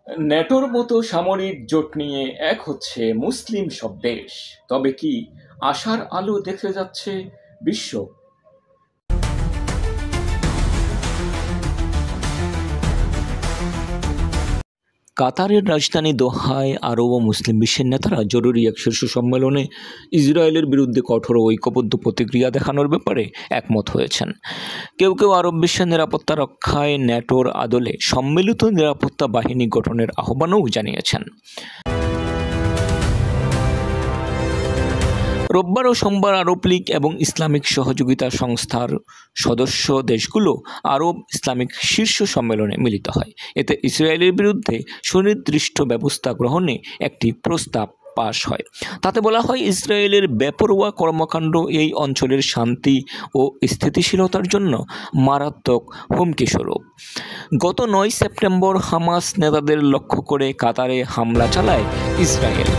ন্যাটোর মতো সামরিক জোট নিয়ে এক হচ্ছে মুসলিম সব দেশ, তবে কি আশার আলো দেখে যাচ্ছে বিশ্ব? কাতারের রাজধানী দোহায় আরব ও মুসলিম বিশ্বের নেতারা জরুরি এক শীর্ষ সম্মেলনে ইসরায়েলের বিরুদ্ধে কঠোর ও ঐক্যবদ্ধ প্রতিক্রিয়া দেখানোর ব্যাপারে একমত হয়েছেন। কেউ কেউ আরব বিশ্বের নিরাপত্তা রক্ষায় ন্যাটোর আদলে সম্মিলিত নিরাপত্তা বাহিনী গঠনের আহ্বানও জানিয়েছেন। রোববার ও সোমবার আরব লীগ এবং ইসলামিক সহযোগিতা সংস্থার সদস্য দেশগুলো আরব ইসলামিক শীর্ষ সম্মেলনে মিলিত হয়। এতে ইসরায়েলের বিরুদ্ধে সুনির্দিষ্ট ব্যবস্থা গ্রহণে একটি প্রস্তাব পাশ হয়। তাতে বলা হয়, ইসরায়েলের বেপরোয়া কর্মকাণ্ড এই অঞ্চলের শান্তি ও স্থিতিশীলতার জন্য মারাত্মক হুমকিস্বরূপ। গত 9 সেপ্টেম্বর হামাস নেতাদের লক্ষ্য করে কাতারে হামলা চালায় ইসরায়েল।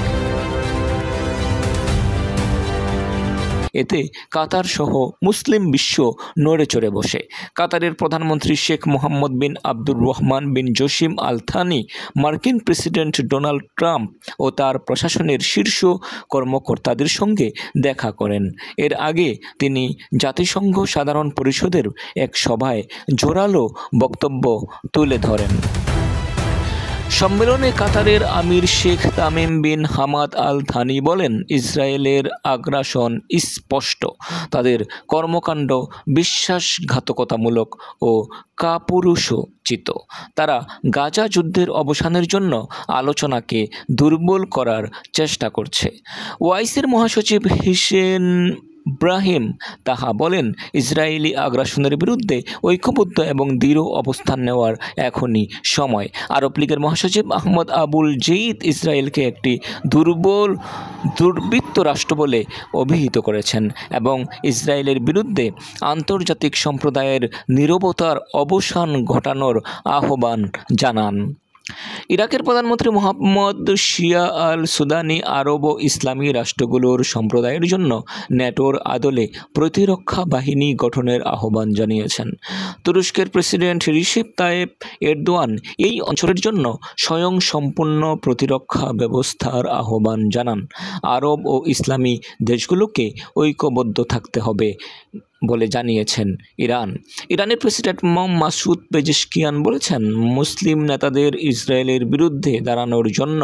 এতে কাতার সহ মুসলিম বিশ্ব নড়ে চড়ে বসে। কাতারের প্রধানমন্ত্রী শেখ মোহাম্মদ বিন আব্দুর রহমান বিন জসিম আল থানি মার্কিন প্রেসিডেন্ট ডোনাল্ড ট্রাম্প ও তার প্রশাসনের শীর্ষ কর্মকর্তাদের সঙ্গে দেখা করেন। এর আগে তিনি জাতিসংঘ সাধারণ পরিষদের এক সভায় জোরালো বক্তব্য তুলে ধরেন। সম্মেলনে কাতারের আমির Sheikh Tamim bin Hamad Al Thani বলেন, ইসরায়েলের আগ্রাসন স্পষ্ট, তাদের কর্মকাণ্ড বিশ্বাসঘাতকতামূলক ও কাপুরুষোচিত। তারা গাজা যুদ্ধের অবসানের জন্য আলোচনাকে দুর্বল করার চেষ্টা করছে। ওআইসির মহাসচিব হিসেন ব্রাহিম তাহা বলেন, ইসরায়েলি আগ্রাসনের বিরুদ্ধে ঐক্যবদ্ধ এবং দৃঢ় অবস্থান নেওয়ার এখনই সময়। আরব লীগের মহাসচিব আহমদ আবুল জেইদ ইসরায়েলকে একটি দুর্বৃত্ত রাষ্ট্র বলে অভিহিত করেছেন এবং ইসরায়েলের বিরুদ্ধে আন্তর্জাতিক সম্প্রদায়ের নীরবতার অবসান ঘটানোর আহ্বান জানান। ইরাকের প্রধানমন্ত্রী মোহাম্মদ শিয়া আল সুদানি আরব ও ইসলামী রাষ্ট্রগুলোর সম্প্রদায়ের জন্য ন্যাটোর আদলে প্রতিরক্ষা বাহিনী গঠনের আহ্বান জানিয়েছেন। তুরস্কের প্রেসিডেন্ট রিসেপ তাইয়েপ এরদোয়ান এই অঞ্চলের জন্য স্বয়ংসম্পূর্ণ প্রতিরক্ষা ব্যবস্থার আহ্বান জানান। আরব ও ইসলামী দেশগুলোকে ঐক্যবদ্ধ থাকতে হবে বলে জানিয়েছেন ইরানের প্রেসিডেন্ট মাসুদ পেজেশকিয়ান বলেছেন, মুসলিম নেতাদের ইসরায়েলের বিরুদ্ধে দাঁড়ানোর জন্য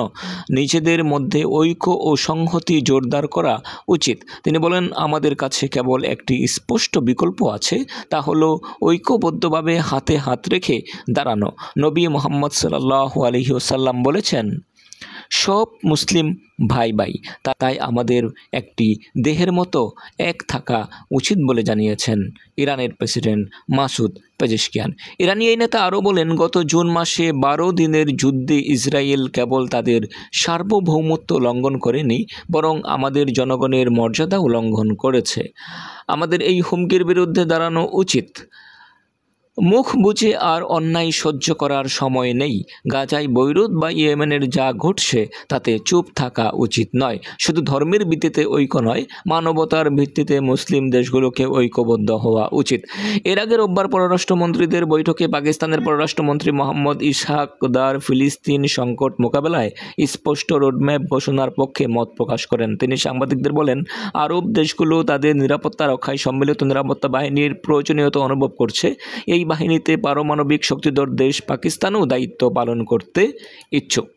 নিজেদের মধ্যে ঐক্য ও সংহতি জোরদার করা উচিত। তিনি বলেন, আমাদের কাছে কেবল একটি স্পষ্ট বিকল্প আছে, তা হলো ঐক্যবদ্ধভাবে হাতে হাত রেখে দাঁড়ানো। নবী মুহাম্মদ সাল্লাল্লাহু আলাইহি ওয়াসাল্লাম বলেছেন, সব মুসলিম ভাই ভাই, তাই আমাদের একটি দেহের মতো এক থাকা উচিত বলে জানিয়েছেন ইরানের প্রেসিডেন্ট মাসুদ পেজেশকিয়ান। ইরানি এই নেতা আরও বলেন, গত জুন মাসে 12 দিনের যুদ্ধে ইসরায়েল কেবল তাদের সার্বভৌমত্ব লঙ্ঘন করেনি, বরং আমাদের জনগণের মর্যাদাও লঙ্ঘন করেছে। আমাদের এই হুমকির বিরুদ্ধে দাঁড়ানো উচিত। মুখ বুজে আর অন্যায় সহ্য করার সময় নেই। গাজায়, বৈরুত বা ইয়েমেনের যা ঘটছে তাতে চুপ থাকা উচিত নয়। শুধু ধর্মের ভিত্তিতে ঐক্য নয়, মানবতার ভিত্তিতে মুসলিম দেশগুলোকে ঐক্যবদ্ধ হওয়া উচিত। এর আগে রোববার পররাষ্ট্রমন্ত্রীদের বৈঠকে পাকিস্তানের পররাষ্ট্রমন্ত্রী মোহাম্মদ ইসহাক দার ফিলিস্তিন সংকট মোকাবেলায় স্পষ্ট রোডম্যাপ ঘোষণার পক্ষে মত প্রকাশ করেন। তিনি সাংবাদিকদের বলেন, আরব দেশগুলো তাদের নিরাপত্তা রক্ষায় সম্মিলিত নিরাপত্তা বাহিনীর প্রয়োজনীয়তা অনুভব করছে। এই বাহিনীতে পারমাণবিক শক্তিধর দেশ পাকিস্তানও দায়িত্ব পালন করতে ইচ্ছুক।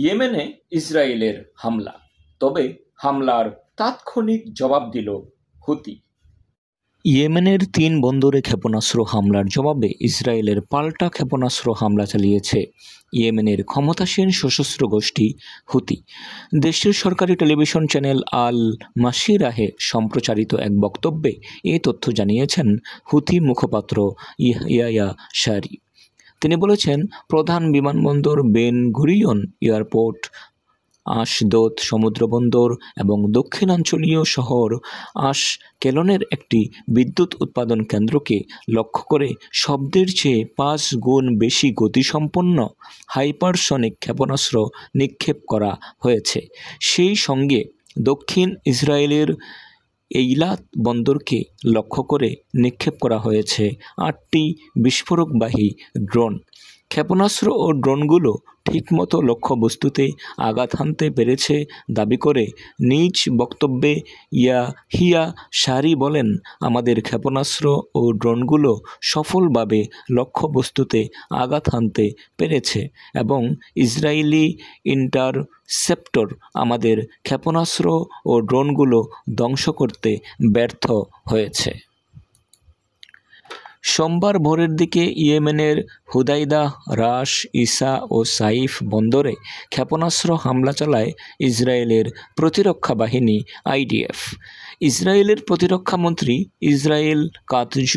ইয়েমেনে ইসরায়েলের হামলা, তবে হামলার তাৎক্ষণিক জবাব দিল হুতি। ইয়েমেনের 3 বন্দরে ক্ষেপণাস্ত্র হামলার জবাবে ইসরায়েলের পাল্টা ক্ষেপণাস্ত্র হামলা চালিয়েছে ইয়েমেনের ক্ষমতাসীন সশস্ত্র গোষ্ঠী হুতি। দেশটির সরকারি টেলিভিশন চ্যানেল আল মাসিরাহে সম্প্রচারিত এক বক্তব্যে এ তথ্য জানিয়েছেন হুতি মুখপাত্র ইয়াহইয়া শারি। তিনি বলেছেন, প্রধান বিমানবন্দর বেন গুরিয়ন এয়ারপোর্ট, আশদোদ সমুদ্রবন্দর এবং দক্ষিণাঞ্চলীয় শহর আশকেলনের একটি বিদ্যুৎ উৎপাদন কেন্দ্রকে লক্ষ্য করে শব্দের চেয়ে 5 গুণ বেশি গতিসম্পন্ন হাইপারসনিক ক্ষেপণাস্ত্র নিক্ষেপ করা হয়েছে। সেই সঙ্গে দক্ষিণ ইসরায়েলের এইলাত বন্দরকে লক্ষ্য করে নিক্ষেপ করা হয়েছে 8টি বিস্ফোরকবাহী ড্রোন। ক্ষেপণাস্ত্র ও ড্রোনগুলো ঠিকমতো লক্ষ্যবস্তুতে আঘাত হানতে পেরেছে দাবি করে নিজ বক্তব্যে ইয়াহিয়া সারি বলেন, আমাদের ক্ষেপণাস্ত্র ও ড্রোনগুলো সফলভাবে লক্ষ্যবস্তুতে আঘাত হানতে পেরেছে এবং ইসরায়েলি ইন্টারসেপ্টর আমাদের ক্ষেপণাস্ত্র ও ড্রোনগুলো ধ্বংস করতে ব্যর্থ হয়েছে। সোমবার ভোরের দিকে ইয়েমেনের হুদাইদা, রাস, ইসা ও সাইফ বন্দরে ক্ষেপণাস্ত্র হামলা চালায় ইসরায়েলের প্রতিরক্ষা বাহিনী IDF। ইসরায়েলের প্রতিরক্ষামন্ত্রী ইসরায়েল কাৎজ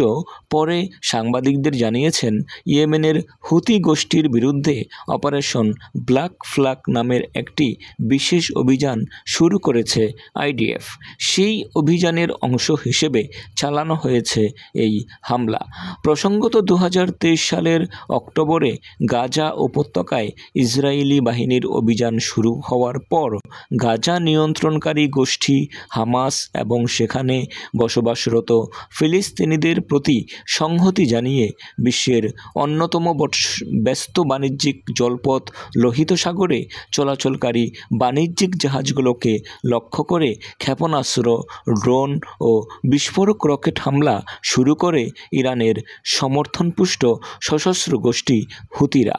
পরে সাংবাদিকদের জানিয়েছেন, ইয়েমেনের হুতি গোষ্ঠীর বিরুদ্ধে অপারেশন ব্ল্যাক ফ্ল্যাগ নামের একটি বিশেষ অভিযান শুরু করেছে IDF। সেই অভিযানের অংশ হিসেবে চালানো হয়েছে এই হামলা। প্রসঙ্গত 2023 সালের অক্টোবরে গাজা উপত্যকায় ইসরায়েলি বাহিনীর অভিযান শুরু হওয়ার পর গাজা নিয়ন্ত্রণকারী গোষ্ঠী হামাস এবং সেখানে বসবাসরত ফিলিস্তিনিদের প্রতি সংহতি জানিয়ে বিশ্বের অন্যতম ব্যস্ত বাণিজ্যিক জলপথ লোহিত সাগরে চলাচলকারী বাণিজ্যিক জাহাজগুলোকে লক্ষ্য করে ক্ষেপণাস্ত্র, ড্রোন ও বিস্ফোরক রকেট হামলা শুরু করে ইরানের সমর্থনপুষ্ট সশস্ত্র গোষ্ঠী হুতিরা।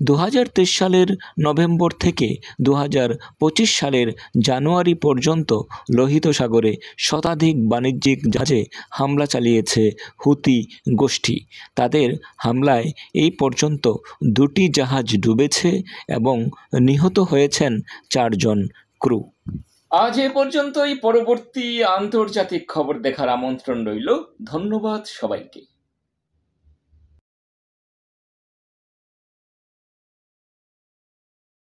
2023 সালের নভেম্বর থেকে 2025 সালের জানুয়ারি পর্যন্ত লোহিত সাগরে শতাধিক বাণিজ্যিক জাহাজে হামলা চালিয়েছে হুতি গোষ্ঠী। তাদের হামলায় এই পর্যন্ত 2টি জাহাজ ডুবেছে এবং নিহত হয়েছেন 4 জন ক্রু। আজ এ পর্যন্তই। পরবর্তী আন্তর্জাতিক খবর দেখার আমন্ত্রণ রইল। ধন্যবাদ সবাইকে।